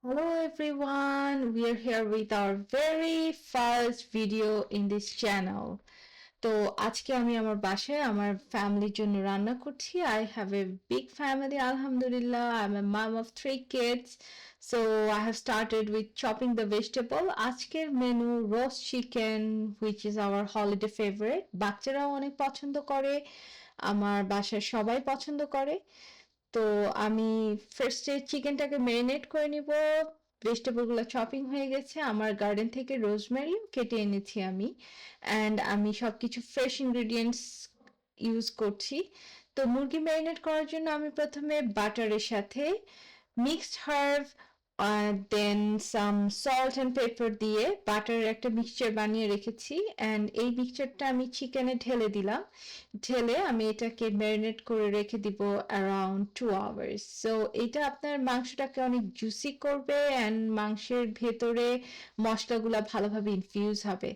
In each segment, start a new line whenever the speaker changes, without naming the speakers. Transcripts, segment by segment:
Hello everyone, we are here with our very first video in this channel. তো আজকে আমি আমার বাসায় আমার ফ্যামিলির জন্য রান্না করছি. I have a big family, alhamdulillah. I'm a mom of 3 kids. So I have started with chopping the vegetable. আজকের menu roast chicken, which is our holiday favorite. বাচ্চারাও অনেক পছন্দ করে, আমার বাসার সবাই পছন্দ করে. তো আমি ফার্স্টে চিকেনটাকে ম্যারিনেট করে নিব. ভেজিটেবলগুলো চপিং হয়ে গেছে. আমার গার্ডেন থেকে রোজমেরিও কেটে এনেছি আমি, অ্যান্ড আমি সব কিছু ফ্রেশ ইনগ্রিডিয়েন্টস ইউজ করছি. তো মুরগি ম্যারিনেট করার জন্য আমি প্রথমে বাটারের সাথে mixed herb, then some salt and pepper দিয়ে বাটারের একটা মিক্সচার বানিয়ে রেখেছি, অ্যান্ড এই মিক্সচারটা আমি চিকেনে ঢেলে দিলাম. ঢেলে আমি এটাকে ম্যারিনেট করে রেখে দিব অ্যারাউন্ড 2 আওয়ার্স. সো এটা আপনার মাংসটাকে অনেক জুসি করবে, অ্যান্ড মাংসের ভেতরে মশলাগুলো ভালোভাবে ইনফিউজ হবে.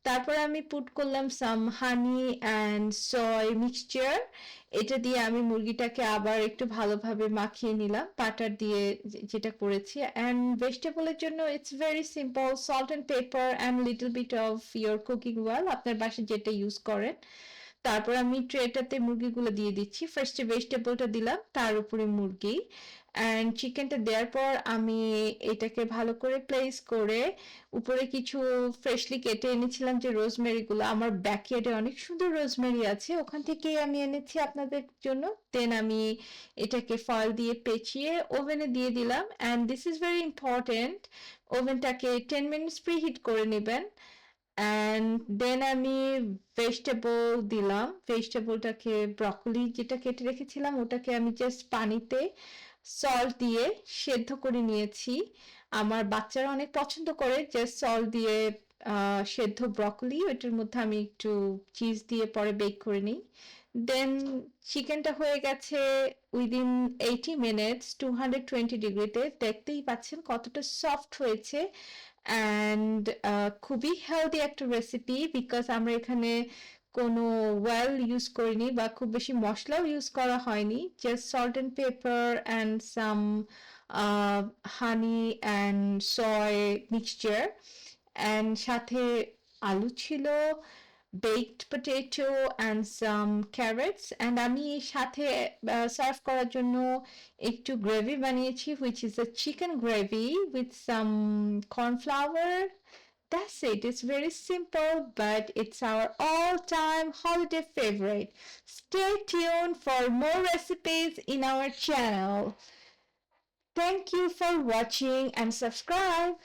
তারপরে আমি পুট করলাম সাম হানি অ্যান্ড সয় মিক্সচার. এটা দিয়ে আমি মুরগিটাকে আবার একটু ভালোভাবে মাখিয়ে নিলাম বাটার দিয়ে, যেটা করেছি. অ্যান্ড ভেজিটেবলের জন্য it's very simple, salt and pepper and little bit of your cooking oil, আপনার বাসায় যেটা ইউজ করেন. তারপর আমি ট্রেটাতে মুরগিগুলো দিয়ে দিচ্ছি. ফার্স্টে ভেজিটেবলটা দিলাম, তার উপরে মুরগি, অ্যান্ড চিকেনটা দেওয়ার পর আমি এটাকে ভালো করে প্লেস করে উপরে কিছু ফ্রেশলি কেটে এনেছিলাম যে রোজমেরিগুলো, আমার ব্যাকইয়ার্ডে অনেক সুন্দর রোজমেরি আছে, ওখান থেকেই আমি এনেছি আপনাদের জন্য. দেন আমি এটাকে ফয়েল দিয়ে পেঁচিয়ে ওভেনে দিয়ে দিলাম. And this is very important, ওভেনটাকে 10 মিনিটস প্রিহিট করে নেবেন. অ্যান্ড দেন আমি ভেজিটেবল দিলাম. ভেজিটেবলটাকে ব্রকলি যেটা কেটে রেখেছিলাম ওটাকে আমি জাস্ট পানিতে সল্ট দিয়ে সেদ্ধ করে নিয়েছি. আমার বাচ্চারা অনেক পছন্দ করে জাস্ট সল্ট দিয়ে সেদ্ধ ব্রকলি, ওইটার মধ্যে আমি একটু চিজ দিয়ে পরে বেক করে নিই. দেন চিকেনটা হয়ে গেছে উইদিন 80 মিনিটস 220 ডিগ্রিতে. দেখতেই পাচ্ছেন কতটা সফট হয়েছে, অ্যান্ড খুবই হেলদি একটা রেসিপি, বিকজ আমরা এখানে কোনো ওয়েল ইউজ করিনি বা খুব বেশি মশলাও ইউজ করা হয়নি, just salt and pepper and some honey and সয় মিক্সচার, অ্যান্ড সাথে আলু ছিল, baked potato and some carrots, and আমি সাথে সার্ভ করার জন্য একটু গ্রেভি বানিয়েছি, which is a chicken gravy with some corn flour. That's it. It's very simple, but it's our all-time holiday favorite. Stay tuned for more recipes in our channel. Thank you for watching and subscribe.